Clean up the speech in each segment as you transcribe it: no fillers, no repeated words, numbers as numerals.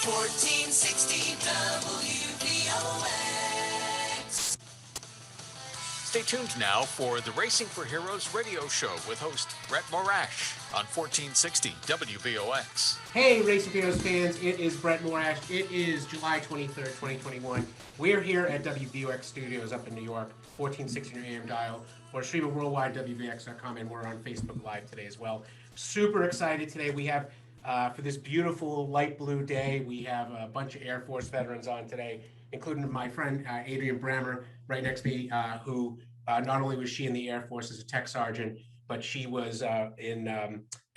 1460 WVOX. Stay tuned now for the Racing for Heroes radio show with host Brett Morash on 1460 WVOX. Hey, Racing for Heroes fans, it is Brett Morash. It is July 23rd, 2021. We're here at WVOX Studios up in New York, 1460 AM dial, or streaming worldwide, WVX.com, and we're on Facebook Live today as well. Super excited today. We have, for this beautiful light blue day, we have a bunch of Air Force veterans on today, including my friend Adrienne Brammer right next to me, who not only was she in the Air Force as a tech sergeant, but she was in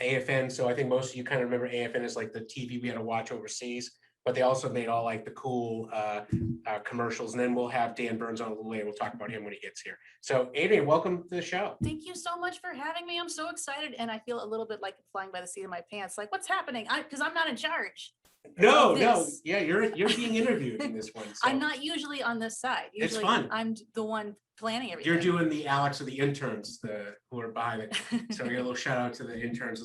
AFN. So I think most of you kind of remember AFN as like the TV we had to watch overseas, but they also made all like the cool commercials. And then we'll have Dan Burns on a little later. We'll talk about him when he gets here. So Adrienne, welcome to the show. Thank you so much for having me. I'm so excited. And I feel a little bit like flying by the seat of my pants. Like, what's happening? Because I'm not in charge. No. Yeah, you're being interviewed in this one. So. I'm not usually on this side. Usually, it's fun. I'm the one planning everything. You're doing the Alex of the interns, who are behind it. So we got a little shout out to the interns.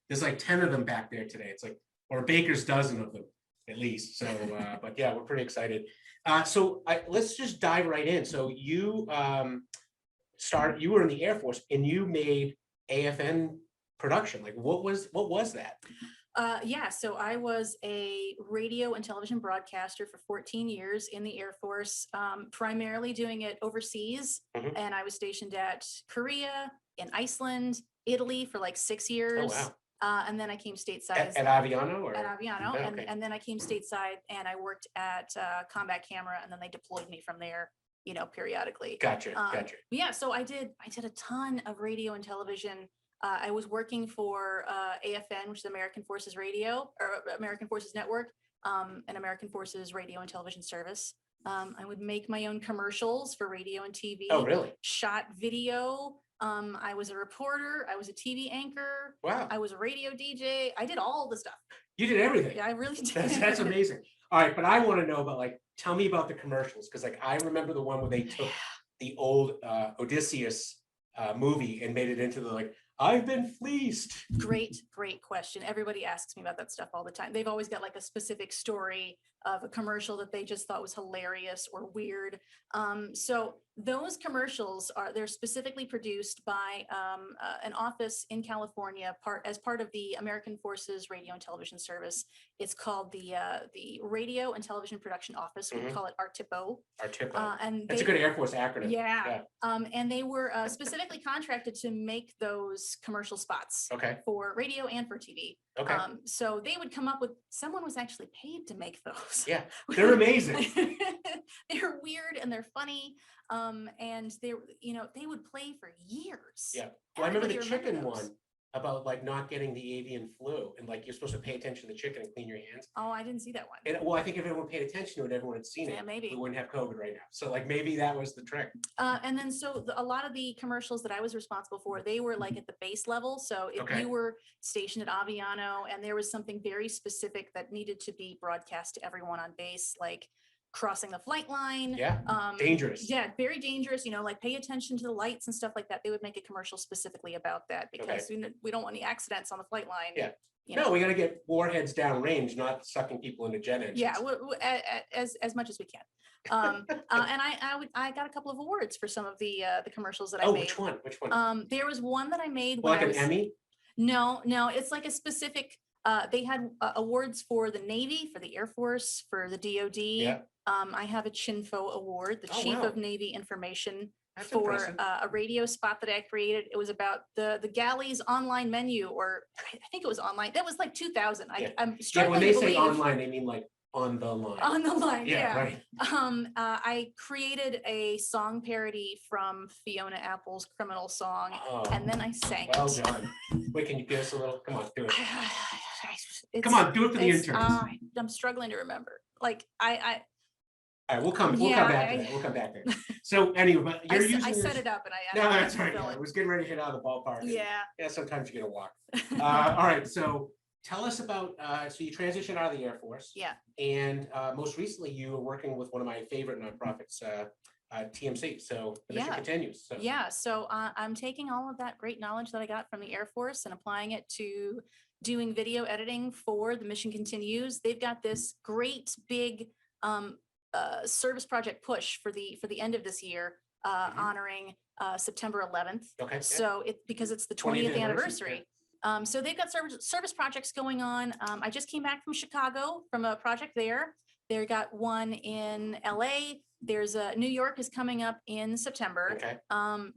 There's like 10 of them back there today. It's like, or a baker's dozen of them at least. So, but yeah, we're pretty excited. Let's just dive right in. So you you were in the Air Force and you made AFN production. Like what was that? So I was a radio and television broadcaster for 14 years in the Air Force, primarily doing it overseas. Mm-hmm. And I was stationed at Korea, in Iceland, Italy for like 6 years. Oh, wow. And then I came stateside. At Aviano? Or? At Aviano. Oh, okay. And then I came stateside and I worked at Combat Camera, and then they deployed me from there, periodically. Gotcha. Yeah, so I did a ton of radio and television. I was working for AFN, which is American Forces Radio, or American Forces Network, and American Forces Radio and Television Service. I would make my own commercials for radio and TV. Oh, really? Shot video. I was a reporter. I was a TV anchor. Wow. I was a radio DJ. I did all the stuff. You did everything. Yeah, I really did. That's amazing. All right, but I want to know about tell me about the commercials, because I remember the one where they took the old Odysseus movie and made it into the I've been fleeced. Great question. Everybody asks me about that stuff all the time. They've always got a specific story of a commercial that they just thought was hilarious or weird. So those commercials they're specifically produced by an office in California, as part of the American Forces Radio and Television Service. It's called the Radio and Television Production Office. We call it RTIPO. RTIPO. And that's a good Air Force acronym. Yeah. And they were specifically contracted to make those commercial spots. Okay. For radio and for TV. Okay. So they would come up with, someone was actually paid to make those. Yeah, they're amazing. They're weird and they're funny. And they would play for years. Yeah. Well, I remember the chicken one about not getting the avian flu, and you're supposed to pay attention to the chicken and clean your hands. Oh, I didn't see that one. And I think if everyone paid attention to it, everyone had seen it. Yeah, maybe. We wouldn't have COVID right now. So maybe that was the trick. And then a lot of the commercials that I was responsible for, they were at the base level. So if you were stationed at Aviano and there was something very specific that needed to be broadcast to everyone on base, like crossing the flight line. Yeah. Dangerous. Yeah, very dangerous. Pay attention to the lights and stuff like that. They would make a commercial specifically about that because we don't want any accidents on the flight line. Yeah. No, we got to get warheads downrange, not sucking people into jet engines. Yeah, as much as we can. And I got a couple of awards for some of the commercials that I made. Which one? There was one that I made. An Emmy? No, it's a specific. They had awards for the Navy, for the Air Force, for the DoD. Yeah. I have a CHINFO award, the Chief of Navy Information. That's for a radio spot that I created. It was about the galley's online menu, or I think it was online. That was 2000. Yeah. I'm struggling when they to say believe. Online, they mean on the line. On the line, yeah. Right. I created a song parody from Fiona Apple's Criminal Song, and then I sang it. Well done. Wait, can you give us a little? Come on, do it. Come on, do it for the interns. I'm struggling to remember. All right, we'll come back to that. We'll come back there. So anyway, but you're using I set it up and I No, that's right. I was getting ready to hit out of the ballpark. Yeah. Yeah, sometimes you get a walk. All right, so tell us about, so you transitioned out of the Air Force. Yeah. And most recently you were working with one of my favorite nonprofits, TMC. So the mission Yeah. continues. So Yeah, so I'm taking all of that great knowledge that I got from the Air Force and applying it to doing video editing for the Mission Continues. They've got this great big service project push for the end of this year, honoring September 11th. Okay. Yeah. So because it's the 20th anniversary. So they've got service projects going on. I just came back from Chicago from a project there. They got one in LA. There's New York is coming up in September. Okay.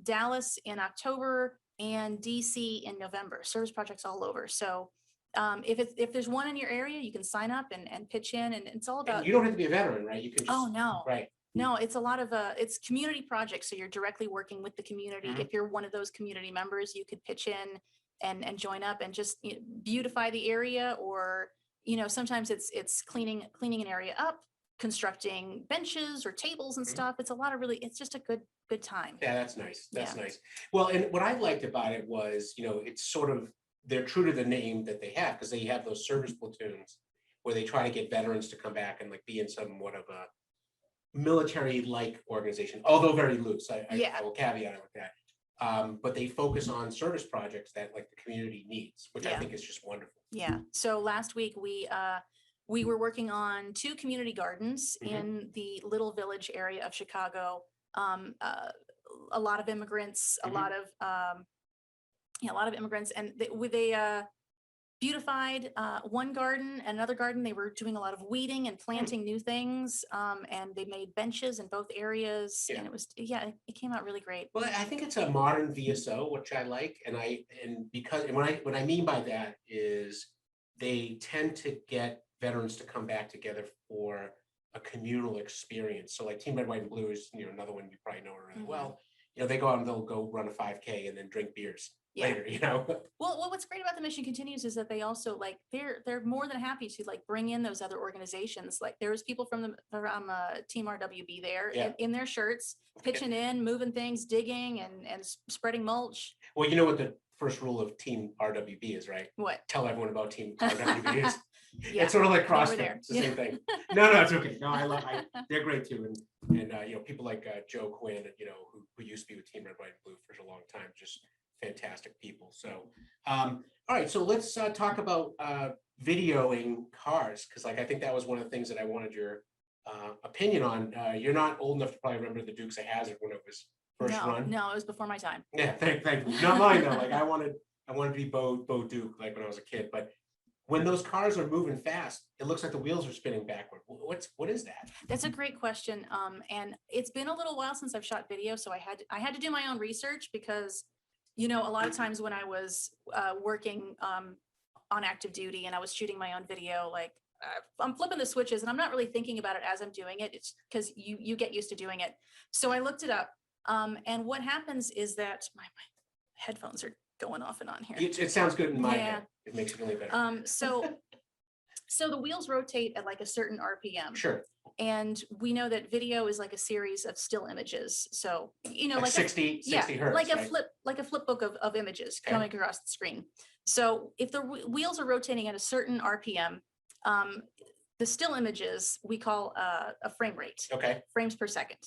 Dallas in October and DC in November. Service projects all over. So if there's one in your area, you can sign up and pitch in, and it's all about. And you don't have to be a veteran, right? You can just. Oh no. Right. No, it's a lot of it's community projects. So you're directly working with the community. Mhm. If you're one of those community members, you could pitch in and join up and just beautify the area, or sometimes it's cleaning an area up, constructing benches or tables and stuff. It's a lot of it's just a good time. Yeah, that's nice. That's Yeah. nice. Well, and what I liked about it was, it's sort of, they're true to the name that they have, because they have those service platoons where they try to get veterans to come back and like be in somewhat of a military-like organization, although very loose. I will caveat it with that. But they focus on service projects that like the community needs, which I think is just wonderful. Yeah. So last week we were working on 2 community gardens in the Little Village area of Chicago. A lot of immigrants, a lot of immigrants, and they beautified one garden, another garden. They were doing a lot of weeding and planting new things, and they made benches in both areas, and it came out really great. Well, I think it's a modern VSO, which I like, and what I mean by that is they tend to get veterans to come back together for a communal experience. So like Team Red, White, and Blue is another one you probably know really well. They go out and they'll go run a 5K and then drink beers later. Well, what's great about the Mission Continues is that they also they're more than happy to bring in those other organizations. Like there's people from Team RWB there in their shirts, pitching in, moving things, digging and spreading mulch. Well, you know what the first rule of Team RWB is, right? What? Tell everyone about Team RWB is. Yeah, it's sort of like CrossFit. there. It's the same thing. No, it's okay. No, they're great too. And people like Joe Quinn, who used to be with Team Red, White, and Blue for a long time, just fantastic people. So, all right. So let's talk about videoing cars, because I think that was one of the things that I wanted your opinion on. You're not old enough to probably remember the Dukes of Hazzard when it was first run. No, it was before my time. Yeah, thank you. Not mine though. I wanted to be Bo Duke when I was a kid, but when those cars are moving fast, it looks like the wheels are spinning backward. What is that? That's a great question. And it's been a little while since I've shot video, so I had to do my own research, because a lot of times when I was working on active duty and I was shooting my own video, I'm flipping the switches and I'm not really thinking about it as I'm doing it. It's because you get used to doing it. So I looked it up, and what happens is that my headphones are going off and on here. It sounds good in my head. It makes it really better. So the wheels rotate at a certain RPM. Sure. And we know that video is a series of still images. So, like 60 hertz. Like a flip book of images coming across the screen. So if the wheels are rotating at a certain RPM, the still images we call a frame rate. Okay. Frames per second.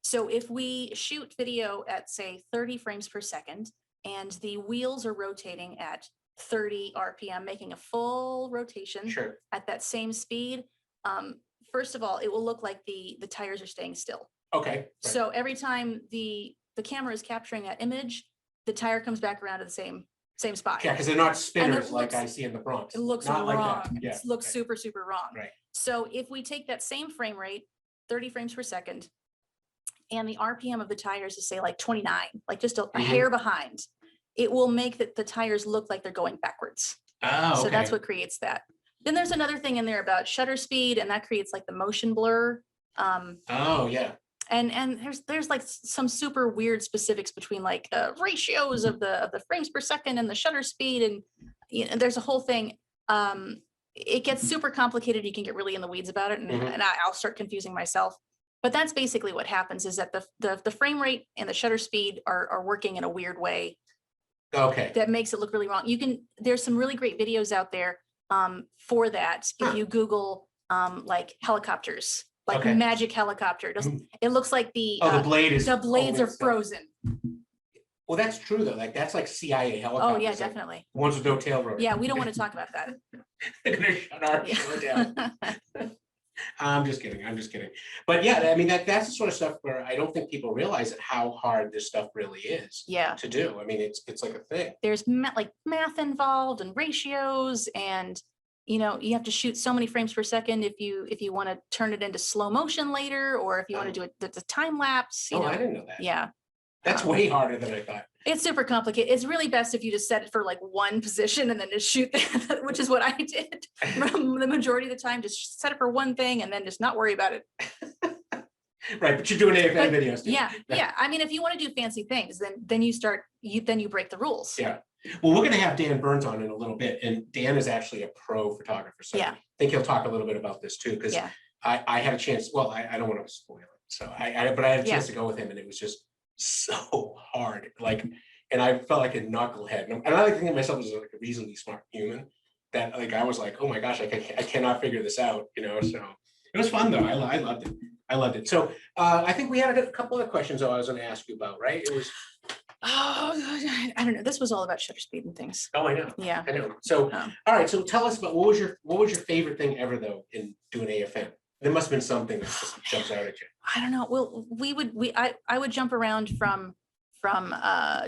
So if we shoot video at say 30 frames per second, and the wheels are rotating at 30 RPM, making a full rotation at that same speed, first of all, it will look like the tires are staying still. Okay. Right. So every time the camera is capturing that image, the tire comes back around to the same spot. Yeah, because they're not spinners like I see in the Bronx. It looks not wrong. Like that. Yeah. It looks super, super wrong. Right. So if we take that same frame rate, 30 frames per second, and the RPM of the tires is say 29, just a hair behind, it will make the tires look like they're going backwards. Oh, okay. So that's what creates that. Then there's another thing in there about shutter speed, and that creates the motion blur. Oh yeah. And there's some super weird specifics between ratios of the frames per second and the shutter speed, and there's a whole thing. It gets super complicated. You can get really in the weeds about it, and I'll start confusing myself. But that's basically what happens, is that the frame rate and the shutter speed are working in a weird way. Okay. That makes it look really wrong. There's some really great videos out there for that. If you Google helicopters like Okay. magic helicopter. It looks like the blade the blades are holding stuff. frozen. Well, that's true though. Like that's like CIA helicopters. Oh yeah, like, definitely. ones with no tail rotor. Yeah, we don't want to talk about that. They're gonna shut our Yeah. show down. I'm just kidding. I'm just kidding. But yeah, I mean that's the sort of stuff where I don't think people realize how hard this stuff really is Yeah. to do. I mean, it's like a thing. There's like math involved and ratios, and you have to shoot so many frames per second if you want to turn it into slow motion later, or if you want to do it the time lapse. I didn't know that. Yeah. That's way harder than I thought. It's super complicated. It's really best if you just set it for like one position and then just shoot that, which is what I did the majority of the time. Just set it for one thing and then just not worry about it. Right, but you're doing AFN videos too. Yeah, yeah. I mean, if you want to do fancy things, then you break the rules. Yeah. Well, we're going to have Dan Burns on in a little bit, and Dan is actually a pro photographer. So Yeah. I think he'll talk a little bit about this too, because Yeah. I had a chance. Well, I don't want to spoil it. So but I had a chance to go with him, and it was just so hard. Like, and I felt like a knucklehead. And I like to think of myself as like a reasonably smart human. That like I was like, oh my gosh, I cannot figure this out. So it was fun though. I loved it. I loved it. So I think we had a couple of questions though I was going to ask you about, right? It was. Oh, I don't know. This was all about shutter speed and things. Oh, I know. Yeah. I know. So, all right. So tell us about what was your favorite thing ever though in doing AFN? There must have been something that just jumps out at you. I don't know. Well, I would jump around from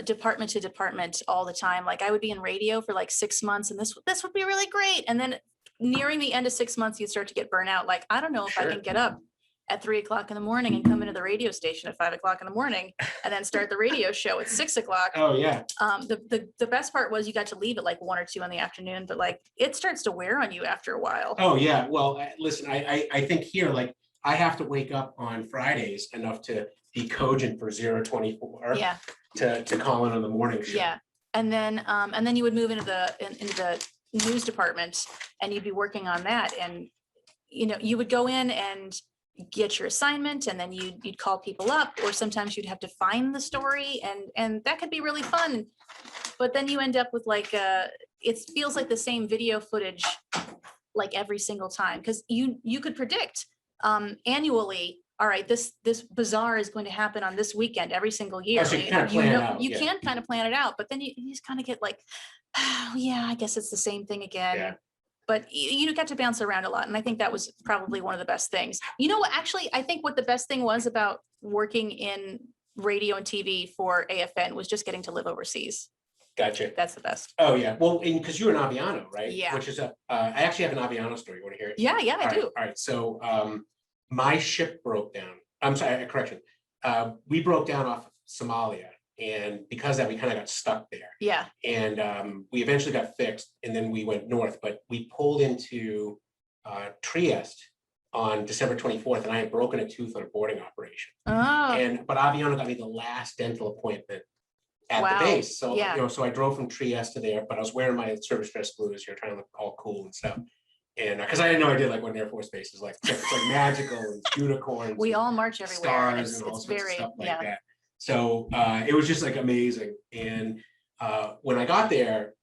department to department all the time. Like I would be in radio for like 6 months, and this would be really great. And then nearing the end of 6 months, you'd start to get burnt out. Like I don't know if I can get up at 3 o'clock in the morning and come into the radio station at 5 o'clock in the morning and then start the radio show at 6 o'clock. Oh yeah. The best part was you got to leave at like 1 or 2 in the afternoon, but like it starts to wear on you after a while. Oh yeah. Well, listen, I think here, like I have to wake up on Fridays enough to be cogent for 024. Yeah. To call in on the morning show. Yeah. And then you would move into the news department and you'd be working on that. And, you would go in and get your assignment, and then you'd call people up, or sometimes you'd have to find the story, and that could be really fun. But then you end up with like it feels like the same video footage like every single time, because you could predict annually, all right, this bazaar is going to happen on this weekend every single year. Oh, so you kind of plan it out. You can kind of plan it out, but then you just kind of get like, oh, yeah, I guess it's the same thing again. Yeah. But you got to bounce around a lot. And I think that was probably one of the best things. Actually, I think what the best thing was about working in radio and TV for AFN was just getting to live overseas. Gotcha. That's the best. Oh yeah. Well, because you're an Aviano, right? Yeah. Which is I actually have an Aviano story. You want to hear it? Yeah, I do. All right. So my ship broke down. I'm sorry, correction. We broke down off of Somalia. And because of that, we kind of got stuck there. Yeah. And we eventually got fixed, and then we went north. But we pulled into Trieste on December 24th, and I had broken a tooth on a boarding operation. Oh. But Aviano got me the last dental appointment at the base. So so I drove from Trieste to there, but I was wearing my service dress blues, trying to look all cool and stuff. And because I had no idea like what an Air Force base is like. It's like magical and unicorns. We all march everywhere. Stars and all sorts of stuff like that. So it was just like amazing. And when I got there,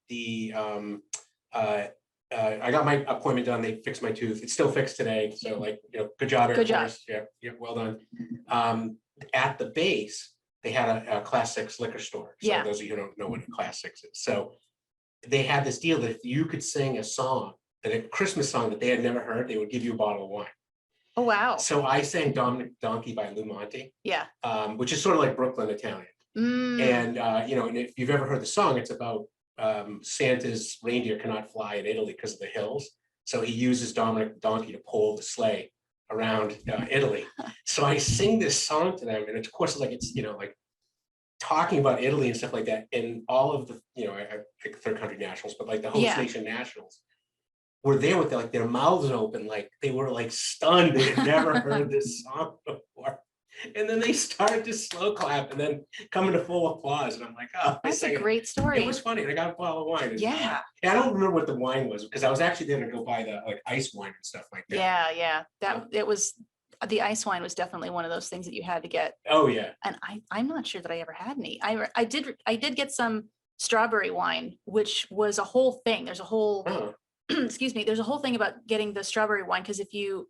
I got my appointment done. They fixed my tooth. It's still fixed today. So like, good job, Air Force. Yeah, well done. At the base, they had a Class 6 liquor store. So those of you who don't know what a Class 6 is. So they had this deal that if you could sing a Christmas song that they had never heard, they would give you a bottle of wine. Oh, wow. So I sang Dominic Donkey by Lou Monte. Yeah. Which is sort of like Brooklyn Italian. And, and if you've ever heard the song, it's about Santa's reindeer cannot fly in Italy because of the hills. So he uses Dominic Donkey to pull the sleigh around Italy. So I sing this song to them. And of course, like it's, like talking about Italy and stuff like that. And all of the, like third country nationals, but like the host nation nationals were there with their mouths open, like they were like stunned. They had never heard this song before. And then they started to slow clap and then come into full applause. And I'm like, oh, that's a great story. It was funny. And I got a bottle of wine. Yeah. I don't remember what the wine was because I was actually there to go buy the like ice wine and stuff like that. Yeah. It was, the ice wine was definitely one of those things that you had to get. Oh yeah. And I'm not sure that I ever had any. I did get some strawberry wine, which was a whole thing. There's a whole, excuse me, there's a whole thing about getting the strawberry wine. Cause if you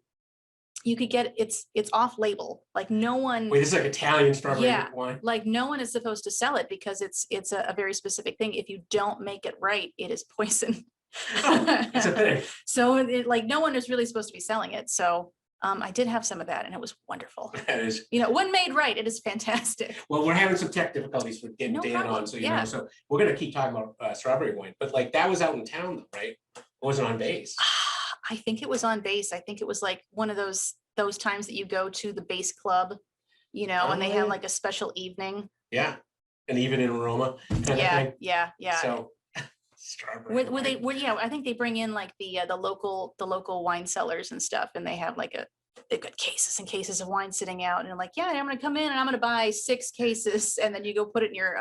you could get it's off label. Like no one. Wait, this is like Italian strawberry Yeah, wine. like no one is supposed to sell it because it's a very specific thing. If you don't make it right, it is poison. It's a thing. So like no one is really supposed to be selling it. So I did have some of that and it was wonderful. That is, when made right, it is fantastic. well, we're having some tech difficulties with getting No Dan problem. on, so Yeah. so we're gonna keep talking about strawberry wine, but like that was out in town though, right? It wasn't on base. I think it was on base. I think it was like one of those times that you go to the base club, and they have like a special evening. Yeah, an even in aroma kind of thing. Yeah. So strawberry Yeah, I think they bring in like the local wine cellars and stuff, and they have like they've got cases and cases of wine sitting out, and they're like, yeah, I'm gonna come in and I'm gonna buy 6 cases, and then you go put it in your.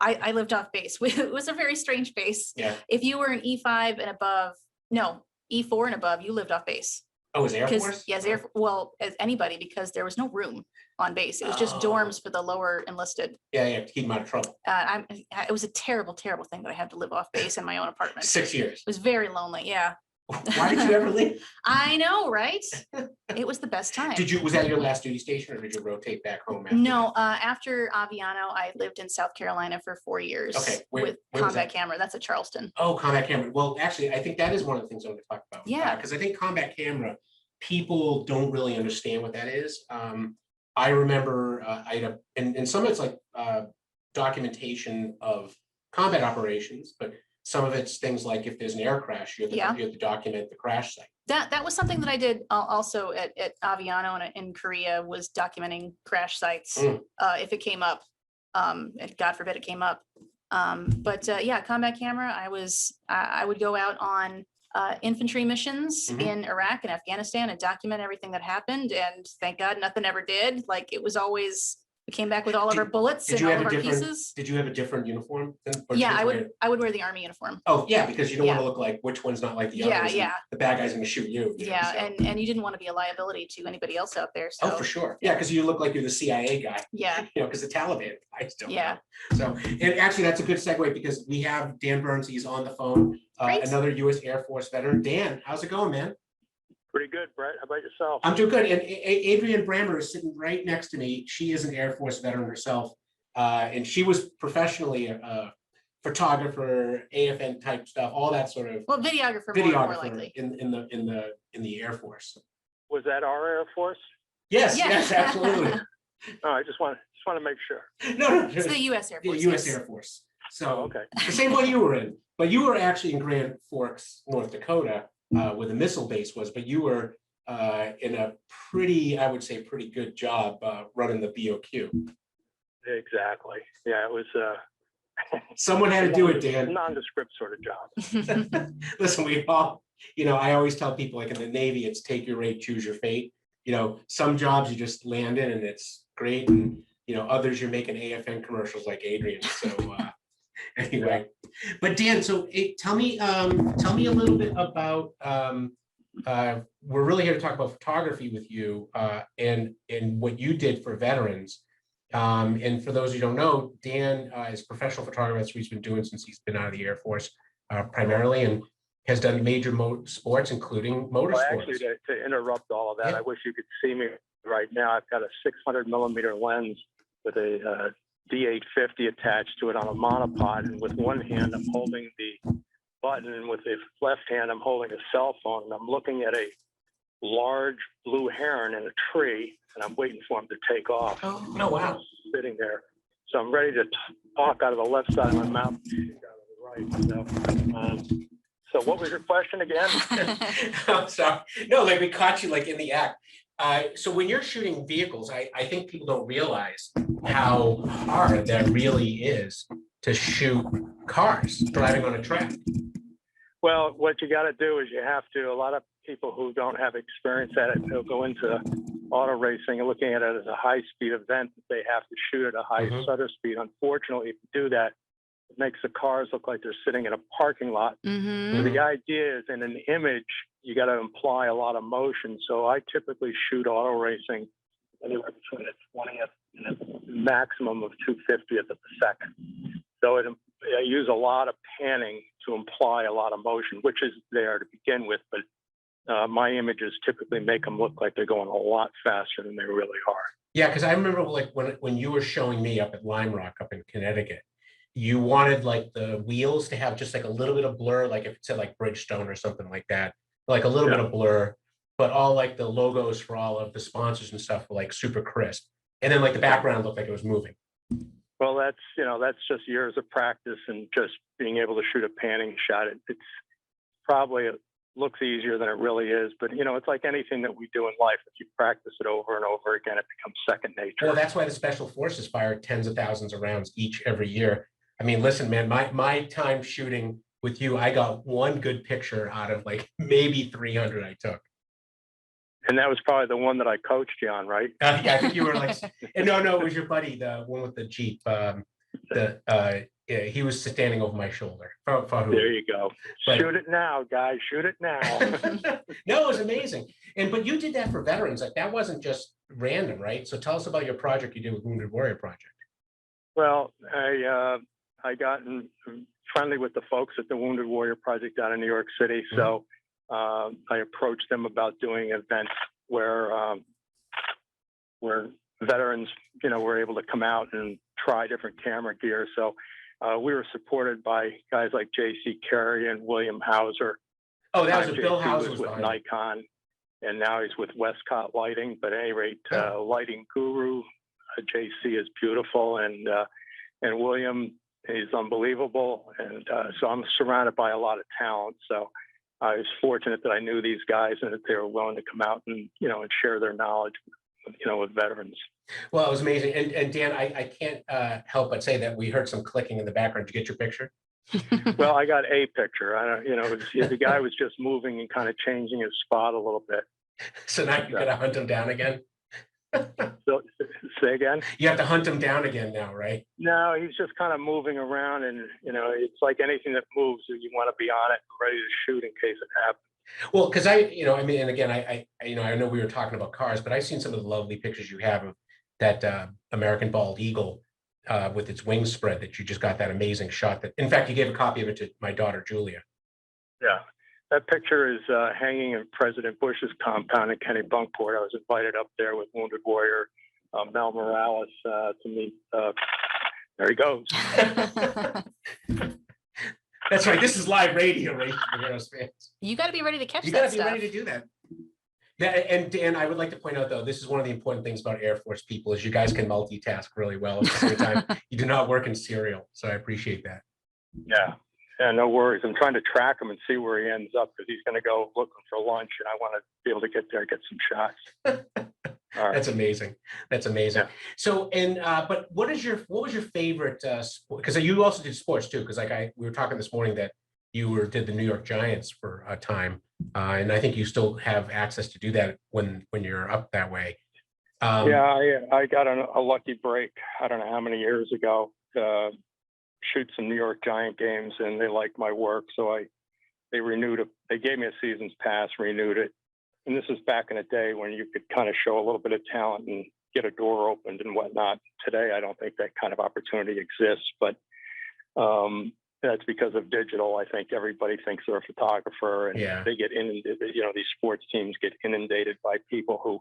I lived off base. It was a very strange base. Yeah. If you were an E5 and above, no, E4 and above, you lived off base. Oh, was Air Force? Yes, well, as anybody, because there was no room on base. It was just dorms for the lower enlisted. Yeah, to keep them out of trouble. It was a terrible, terrible thing that I had to live off base in my own apartment. 6 years. It was very lonely. Yeah. Why did you ever leave? I know, right? It was the best time. Was that your last duty station, or did you rotate back home? No, after Aviano, I lived in South Carolina for 4 years. Okay, with Combat Camera. That's at Charleston. Oh, Combat Camera. Well, actually, I think that is one of the things I want to talk about. Yeah. Because I think Combat Camera, people don't really understand what that is. I remember and some of it's like documentation of combat operations, but some of it's things like if there's an air crash, you have to document the crash site. That was something that I did also at Aviano and in Korea, was documenting crash sites if it came up. And God forbid it came up. But yeah, Combat Camera, I would go out on infantry missions in Iraq and Afghanistan and document everything that happened. And thank God nothing ever did. Like it was always, we came back with all of our bullets and all of our pieces. Did you have a different uniform? Yeah, I would wear the Army uniform. Oh yeah, because you don't want to look like which one's not like the others. Yeah. The bad guy's going to shoot you. And you didn't want to be a liability to anybody else out there. So. Oh, for sure. Yeah, because you look like you're the CIA guy. Yeah. Because the Taliban, I still know. So, and actually that's a good segue because we have Dan Burns, he's on the phone, another U.S. Air Force veteran. Dan, how's it going, man? Pretty good, Brett. How about yourself? I'm doing good. And Adrienne Brammer is sitting right next to me. She is an Air Force veteran herself. And she was professionally a photographer, AFN type stuff, all that sort of. Well, videographer more likely. in the Air Force. Was that our Air Force? Yes, absolutely. Oh, I just want to make sure. No. It's the U.S. Air Force. The U.S. Air Force. So okay. The same one you were in, but you were actually in Grand Forks, North Dakota, where the missile base was. But you were in a I would say, pretty good job running the BOQ. Exactly. Yeah, it was. Someone had to do it, Dan. Nondescript sort of job. Listen, we all, I always tell people, like in the Navy, it's take your rate, choose your fate. Some jobs you just land in and it's great, and others you're making AFN commercials like Adrienne. So anyway, but Dan, so tell me a little bit about. We're really here to talk about photography with you and what you did for veterans. And for those who don't know, Dan is a professional photographer. That's what he's been doing since he's been out of the Air Force primarily, and has done major sports, including motorsports. Well, actually, to interrupt all of that, I wish you could see me right now. I've got a 600mm lens with a D850 attached to it on a monopod, and with one hand I'm holding the button, and with the left hand I'm holding a cell phone, and I'm looking at a large blue heron in a tree, and I'm waiting for him to take off. Oh, no, wow. Sitting there. So I'm ready to talk out of the left side of my mouth, out of the right. So what was your question again? I'm sorry. No, like we caught you like in the act. So when you're shooting vehicles, I think people don't realize how hard that really is to shoot cars driving on a track. Well, what you got to do is a lot of people who don't have experience at it, they'll go into auto racing and looking at it as a high-speed event that they have to shoot at a high shutter speed. Unfortunately, if you do that, it makes the cars look like they're sitting in a parking lot. So the idea is, in an image, you got to imply a lot of motion. So I typically shoot auto racing anywhere between a 20th and a maximum of 2/50th of a second. So I use a lot of panning to imply a lot of motion, which is there to begin with, but my images typically make them look like they're going a lot faster than they really are. Yeah, because I remember like when you were showing me up at Lime Rock up in Connecticut, you wanted like the wheels to have just like a little bit of blur, like if it said like Bridgestone or something like that, like a little bit of blur, but all like the logos for all of the sponsors and stuff were like super crisp. And then like the background looked like it was moving. Well, that's just years of practice and just being able to shoot a panning shot. It's probably looks easier than it really is, but it's like anything that we do in life. If you practice it over and over again, it becomes second nature. Well, that's why the special forces fire tens of thousands of rounds each every year. I mean, listen, man, my time shooting with you, I got one good picture out of like maybe 300 I took. And that was probably the one that I coached you on, right? Yeah, I think you were like, no, it was your buddy, the one with the Jeep. He was standing over my shoulder. There you go. Shoot it now, guys. Shoot it now. No, it was amazing. But you did that for veterans. Like that wasn't just random, right? So tell us about your project you did with Wounded Warrior Project. Well, I got friendly with the folks at the Wounded Warrior Project down in New York City. So I approached them about doing events where veterans, were able to come out and try different camera gear. So we were supported by guys like J.C. Carey and William Hauser. Oh, that was Bill Hauser was with Nikon, and now he's with Westcott Lighting. But at any rate, lighting guru, J.C. is beautiful, and William is unbelievable. And so I'm surrounded by a lot of talent. So I was fortunate that I knew these guys and that they were willing to come out and and share their knowledge, with veterans. Well, it was amazing. And Dan, I can't help but say that we heard some clicking in the background. Did you get your picture? Well, I got a picture. The guy was just moving and kind of changing his spot a little bit. So now you got to hunt him down again? So, say again? You have to hunt him down again now, right? No, he's just kind of moving around, and it's like anything that moves, you want to be on it and ready to shoot in case it happens. Well, because and again, I know we were talking about cars, but I've seen some of the lovely pictures you have of that American bald eagle with its wings spread that you just got that amazing shot. That, in fact, you gave a copy of it to my daughter, Julia. Yeah, that picture is hanging in President Bush's compound in Kennebunkport. I was invited up there with Wounded Warrior Mel Morales to meet. There he goes. That's right. This is live radio, right? For Heroes fans. You got to be ready to catch that. You got to be ready to do that. And Dan, I would like to point out, though, this is one of the important things about Air Force people is you guys can multitask really well at the same time. You do not work in serial, so I appreciate that. Yeah, no worries. I'm trying to track him and see where he ends up because he's going to go looking for lunch, and I want to be able to get there and get some shots. All right. That's amazing. That's amazing. Yeah. So, but what was your favorite sport? Because you also did sports too. Because we were talking this morning that you did the New York Giants for a time, and I think you still have access to do that when you're up that way. I got a lucky break. I don't know how many years ago to shoot some New York Giant games, and they liked my work, so they renewed it. They gave me a season's pass, renewed it. And this is back in a day when you could kind of show a little bit of talent and get a door opened and whatnot. Today, I don't think that kind of opportunity exists, but that's because of digital. I think everybody thinks they're a photographer, and they get inundated. These sports teams get inundated by people who,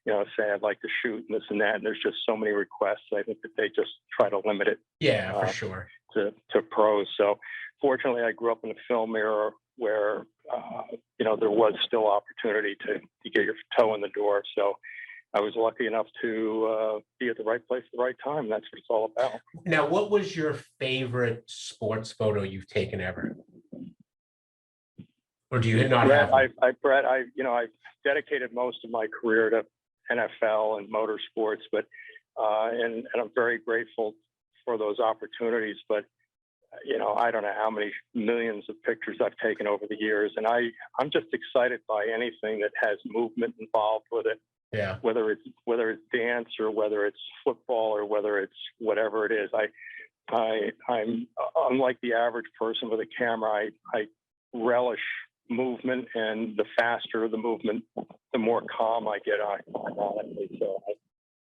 say I'd like to shoot and this and that. And there's just so many requests. I think that they just try to limit it. Yeah, for sure. To pros. So fortunately, I grew up in a film era where there was still opportunity to get your toe in the door. So I was lucky enough to be at the right place at the right time. That's what it's all about. Now, what was your favorite sports photo you've taken ever? Or do you not have? Brett, I've dedicated most of my career to NFL and motorsports, but and I'm very grateful for those opportunities. But I don't know how many millions of pictures I've taken over the years, and I'm just excited by anything that has movement involved with it. Yeah. Whether it's dance or whether it's football or whether it's whatever it is, I'm unlike the average person with a camera. I relish movement, and the faster the movement, the more calm I get on it. So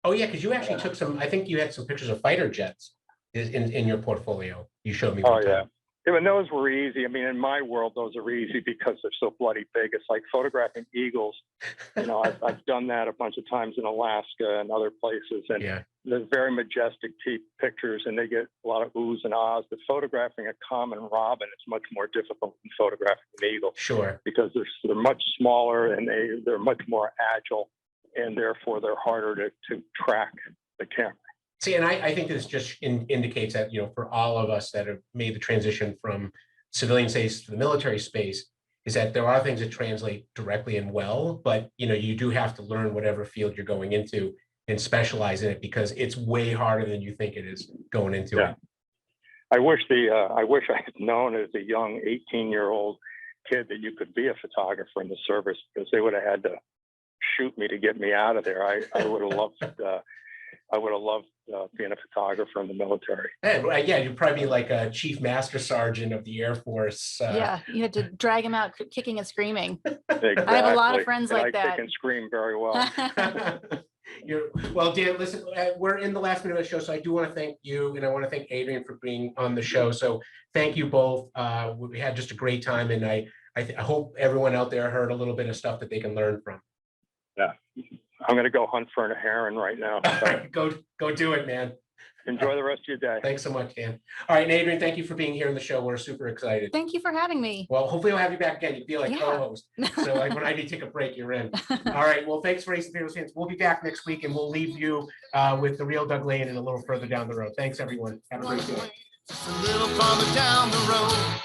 oh yeah, because you actually took some. I think you had some pictures of fighter jets in your portfolio. You showed me. Oh yeah, Yeah, and those were easy. I mean, in my world, those are easy because they're so bloody big. It's like photographing eagles. You know, I've done that a bunch of times in Alaska and other places, and Yeah. they're very majestic pictures, and they get a lot of oohs and ahs. But photographing a common robin is much more difficult than photographing an eagle. Sure. Because they're much smaller and they're much more agile, and therefore they're harder to track the camera. See, and I think this just indicates that, you know, for all of us that have made the transition from civilian space to the military space, is that there are things that translate directly and well, but, you know, you do have to learn whatever field you're going into and specialize in it, because it's way harder than you think it is going into it. I wish I had known as a young 18-year-old kid that you could be a photographer in the service, because they would have had to shoot me to get me out of there. I would have loved being a photographer in the military. Yeah, you'd probably be like a chief master sergeant of the Air Force. Yeah, you had to drag him out kicking and screaming. Exactly. I have a lot of friends like that. I kick and scream very well. Well, Dan, listen, we're in the last minute of the show, so I do want to thank you, and I want to thank Adrienne for being on the show. So thank you both. We had just a great time, and I hope everyone out there heard a little bit of stuff that they can learn from. Yeah, I'm going to go hunt for a heron right now. All right, go do it, man. Enjoy the rest of your day. Thanks so much, Dan. All right, and Adrienne, thank you for being here on the show. We're super excited. Thank you for having me. Well, hopefully we'll have you back again. You'd be like Yeah. co-host. So like when I need to take a break, you're in. All right, well, thanks for Racing for Heroes fans. We'll be back next week, and we'll leave you with the real Doug Lane and a little further down the road. Thanks, everyone. Have a great day. Just a little farther down the road.